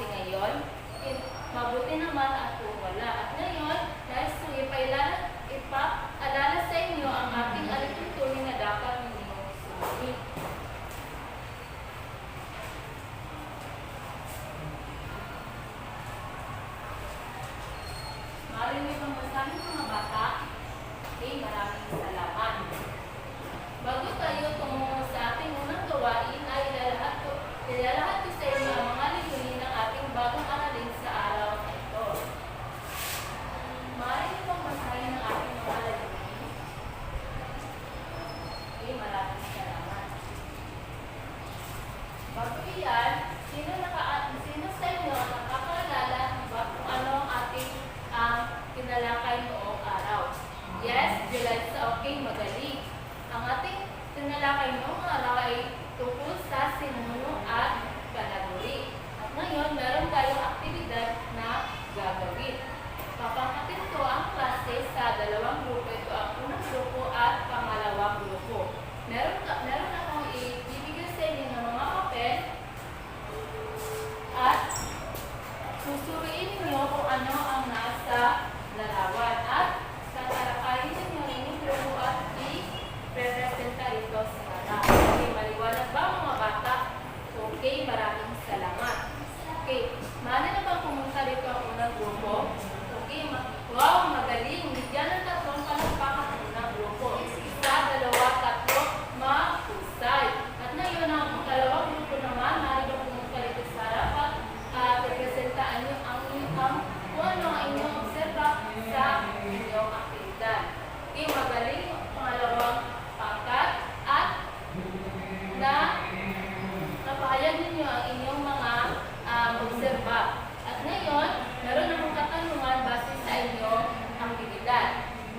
klase ngayon? Mabuti naman at kung wala. At ngayon, nais kong ipaalala sa inyo ang ating alituntunin na dapat ninyong sundin. Maraming pang masabi mga bata. Okay, maraming salamat. Bago tayo tumungo sa ating unang gawain, ay ilalahad ko sa inyo ang mga layunin ng ating bagong aralin sa araw na ito. Maraming pang masabi ng ating mga layunin. Okay, maraming salamat. Bago iyan, sino sa inyo ang nakakaalala kung ano ang ating tinalakay noong araw? Yes, July sa okay, magaling. Ang ating tinalakay noong araw ay tungkol sa sinuno at kanaguri. At ngayon, meron tayong aktibidad na gagawin. Papangkatin ko ang klase sa dalawang grupo. Ito ang unang grupo at pangalawang grupo. Meron akong ibibigay sa inyo ng mga papel at susuriin niyo kung ano ang nasa larawan at tatalakayin niyo rin yung grupo at i-representa ito sa harap. Okay, maliwanag ba mga bata? Okay, maraming salamat. Okay, maano na bang pumunta dito ang unang grupo? Okay, wow, magaling. Bigyan ng tatlong palakpakan ang unang grupo. Isa, dalawa, tatlo, mahusay. At ngayon, ang dalawang grupo naman, maano bang pumunta dito sa harap at representaan niyo kung ano ang inyong observa sa inyong aktibidad. Okay, magaling. Pangalawang pangkat at napahayag ninyo ang inyong mga observa. At ngayon, meron akong katanungan base sa inyong aktibidad.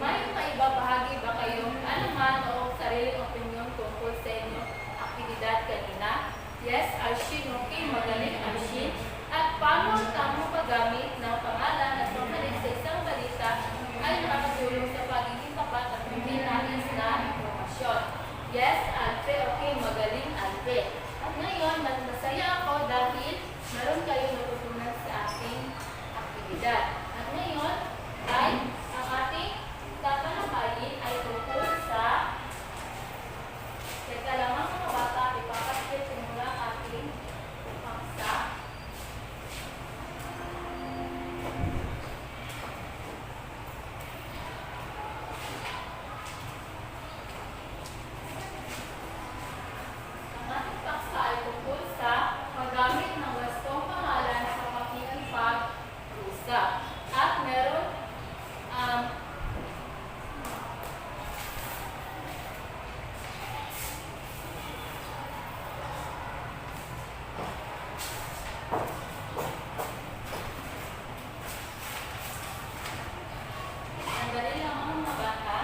May maibabahagi ba kayong alaman o sariling opinion tungkol sa inyong aktibidad kanina? Yes, Arshin. Okay, magaling Arshin. At paano ang tamang paggamit ng pangalan at pagmalit sa isang balita ay nakakatulong sa pagiging tapat at hindi nais na informasyon? Yes, Alpe. Okay, magaling Alpe. At ngayon, masaya ako dahil meron kayong natutunan sa ating aktibidad. At ngayon, ay ang ating tatalakayin ay tungkol sa teka lamang mga bata, ipapaskit mula ating paksa. Ang ating paksa ay tungkol sa paggamit ng wastong pangalan sa pakikipag-usap. At meron sandali lamang mga bata.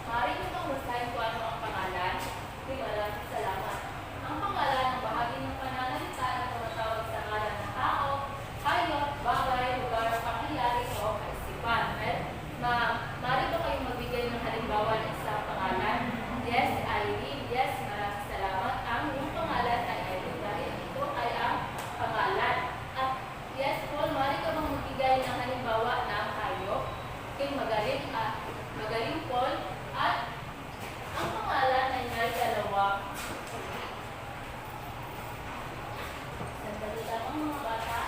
Maaari nyo bang basahin kung ano ang pangalan? Maraming salamat. Ang pangalan ang bahagi ng pananalita na tumatawag sa ngalan ng tao, hayop, bagay, lugar, pangyayari o kaisipan. Maaari ba kayong magbigay ng halimbawa ng isang pangalan? Yes, Irene. Yes, maraming salamat. Ang iyong pangalan ay Irene dahil ito ay ang pangalan. At yes, Paul, maaari ka bang magbigay ng halimbawa ng hayop? Okay, magaling Paul. At ang pangalan ay may dalawang uri. Sandali lamang mga bata.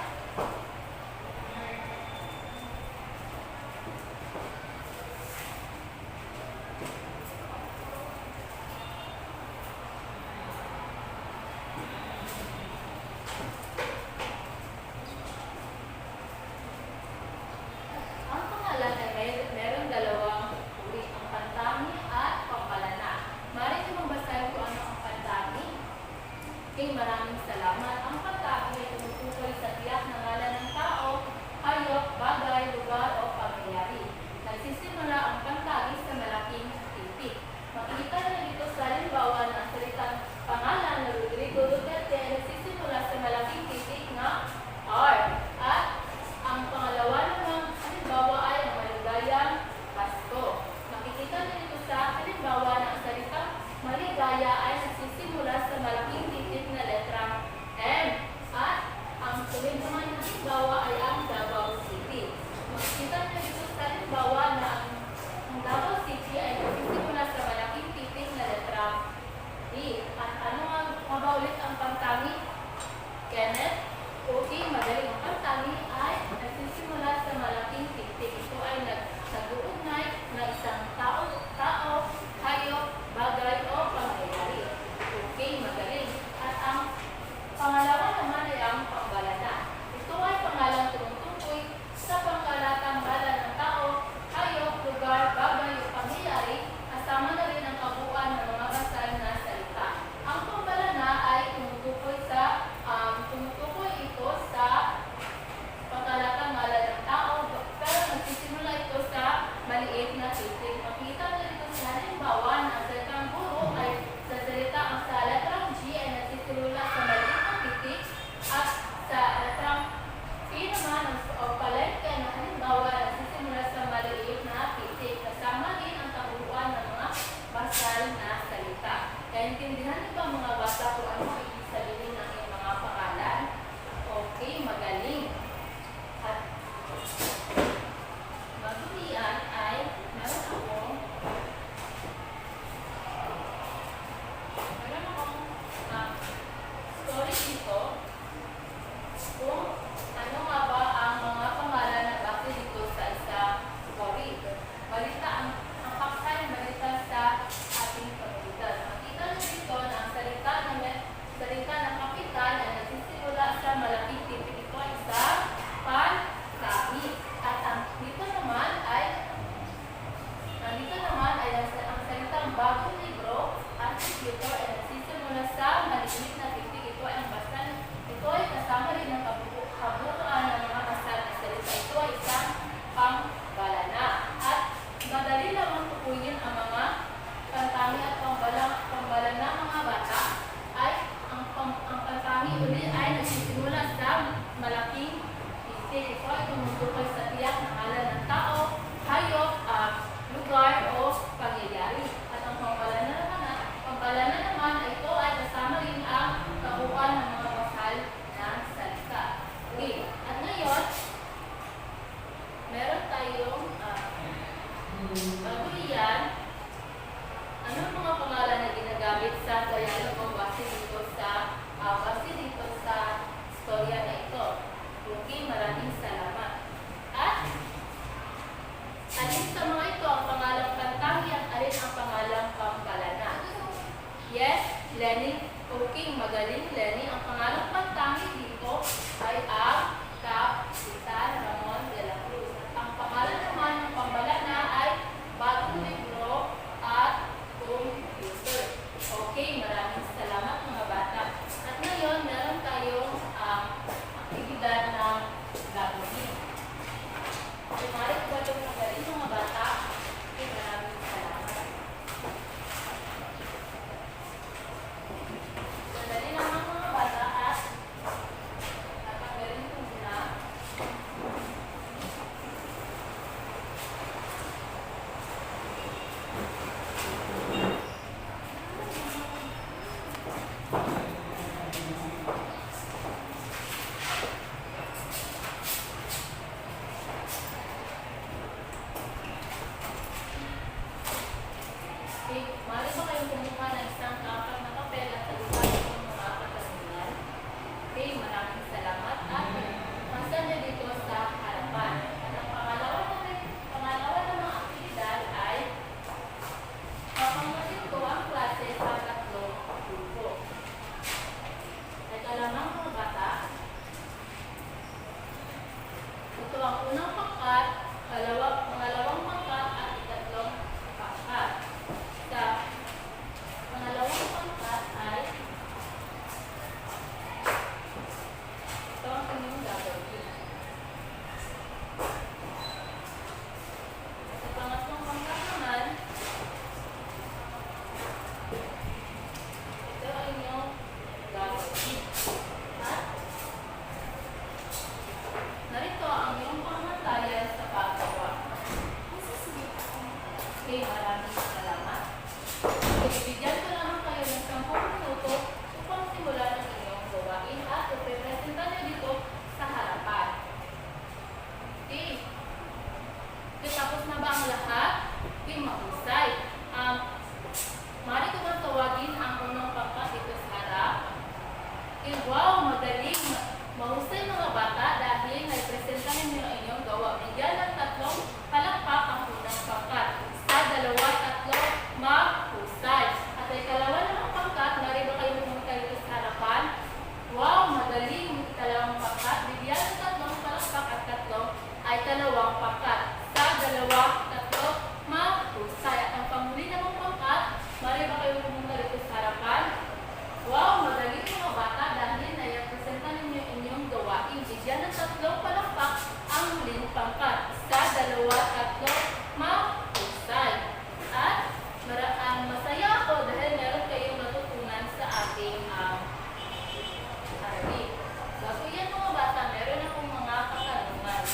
Ang pangalan ay meron dalawang uri, ang pantami at pampalana. Maaari niyo bang basahin kung ano ang pantami? Okay, maraming salamat. Ang pantami ay tumutukoy sa tiyak na ngalan ng tao, hayop, bagay, lugar o pangyayari. Nagsisimula ang pantami sa malaking titik. Makikita na dito sa halimbawa ng salitang pangalan na Rodrigo Duterte ay nagsisimula sa malaking titik na R. At ang pangalawa namang halimbawa ay ang maligayang Pasko. Makikita na dito sa halimbawa ng salita ito ay tumutukoy sa tiyak na ngalan ng tao, hayop, lugar o pangyayari. At ang pampalana naman ay ito ay kasama rin ang kabuuan ng mga pasal ng salita. Okay. At ngayon, meron tayong bago iyan, anong mga pangalan na ginagamit sa dialogo base dito sa storya na ito. Okay, maraming salamat. At alin sa mga ito ang pangalang pantangi at alin ang pangalang pampalana? Yes, Lenny. Okay, magaling Lenny. Ang pangalang pantangi dito ay ang Kapitan Ramon de la Cruz. At ang pangalan naman ng pampalana ay Bagong Libro at Computer. Okay, maraming salamat mga bata. At ngayon, meron tayong aktibidad ng gagawin. Kumari ko ba itong magaling mga bata? Okay, maraming salamat. Madali naman mga bata at natanggalin ko muna. Okay, maaari ba kayong kumuha ng isang apat na papel at sagutan yung mga katanungan? Okay, maraming salamat. At masan niyo dito sa harapan. At ang pangalawa namang aktibidad ay papangasin ko ang klase sa tatlong grupo. Ito lamang mga bata. Ito ang unang pangkat, pangalawang pangkat at ikatlong pangkat. Sa pangalawang pangkat ay ito ang inyong gagawin. Sa pangatlong pangkat naman, ito ang inyong gagawin. At narito ang iyong pamantayan sa paggawa. Okay, maraming salamat. Bibigyan ko naman kayo ng 10 minuto upang simulan ang inyong gawain at iprepresenta nyo dito sa harapan. Okay. Tapos na ba ang lahat? Okay, mahusay. Maaari ko bang tawagin ang unang pangkat dito sa harap? Okay, wow, magaling. Mahusay mga bata dahil naipresenta ninyo ang inyong gawa. Bigyan ng 3 palakpak ang unang pangkat. Sa 2, 3, mahusay. At ay kalawa namang pangkat, nari ba kayo pumunta dito sa harapan? Wow, magaling. 2 pangkat. Bigyan ng 3 palakpak at 3 ay 2 pangkat. Sa 2, 3, mahusay. At ang panghuli namang pangkat, nari ba kayo pumunta dito sa harapan? Wow, magaling mga bata dahil naipresenta ninyo inyong gawain. Bigyan ng 3 palakpak ang huling pangkat. Sa 2, 3, mahusay. At masaya ako dahil meron kayong natutunan sa ating aralin. Bago yan mga bata, meron akong mga katanungan.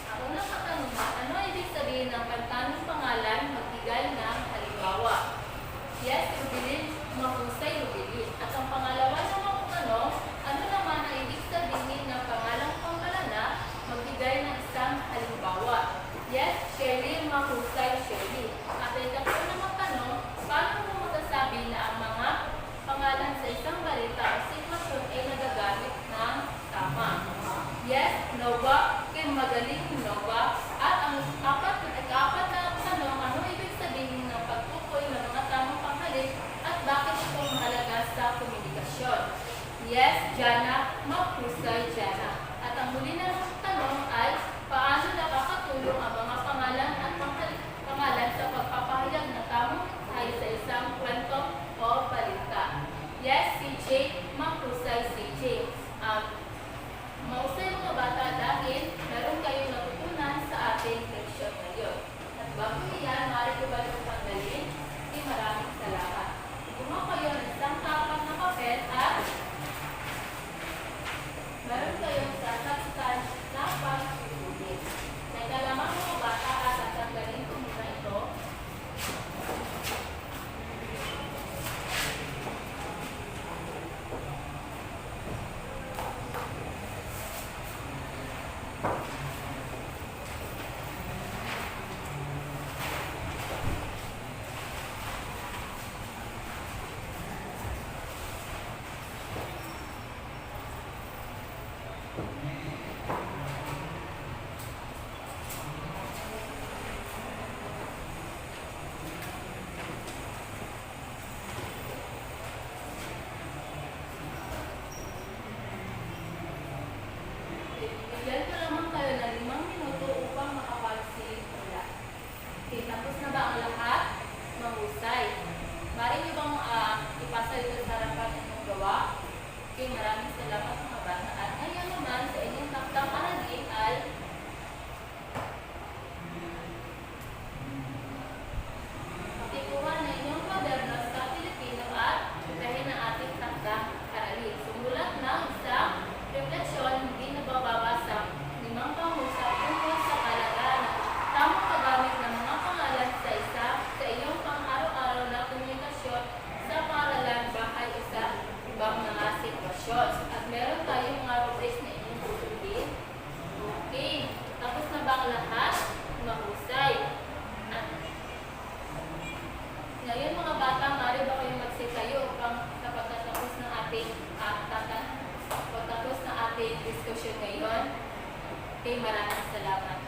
Ang unang katanungan, ano ibig sabihin ng pantanong pangalan magbigay ng halimbawa? Yes, Rubilin, mahusay Rubilin. At ang pangalawa namang tanong, ano naman ang ibig sabihin ng pangalang pampalana magbigay ng isang halimbawa? Yes, Shirley, mahusay Shirley. At ang tatlo namang tanong, paano mo magsasabi na ang mga pangalan sa isang balita o sitwasyon ay nagagamit ng tama? Yes, Nova, Kim, magaling Nova. At ang ika-apat na tanong, ano ibig sabihin ng pagtukoy ng mga tamang panghalip at bakit ito mahalaga sa komunikasyon? Yes, Jana, mahusay Jana. At ang huli na tanong ay, paano nakakatulong ang mga pangalan at pangalan sa pagpapahayag ng tamang ay sa isang kwento o balita? Yes, CJ, mahusay CJ. Mahusay mga bata dahil meron kayong natutunan sa ating leksyon ngayon. At bago iyan, maaari ko ba itong tanggalin? Maraming salamat. Gumawa kayo ng isang tapat na papel Bibigyan ko naman kayo ng 5 minuto upang makapagsimula. Okay, tapos na ba ang lahat? Mahusay. Mari niyo bang ipasa ito sa harapan inyong gawa? Okay, maraming salamat mga bata. At ngayon naman sa inyong taktang aralin ay pakikuha na inyong kwaderno sa Pilipino at bukahin ang ating taktang aralin. Sumulat ng isang refleksyon hindi nabababa sa 5 pangusap tungkol sa kalagayan ng tamang paggamit ng mga pangalan sa iyong pang-araw-araw na komunikasyon sa paaralan, bahay o sa ibang mga sitwasyon. At meron tayong mga rubrics na inyong susundin. Okay. Tapos na ba ang lahat? Mahusay. At ngayon mga bata, maaari ba kayong magsitayo upang sa pagtatapos ng ating pagtatapos ng ating diskusyon ngayon? Okay, maraming salamat.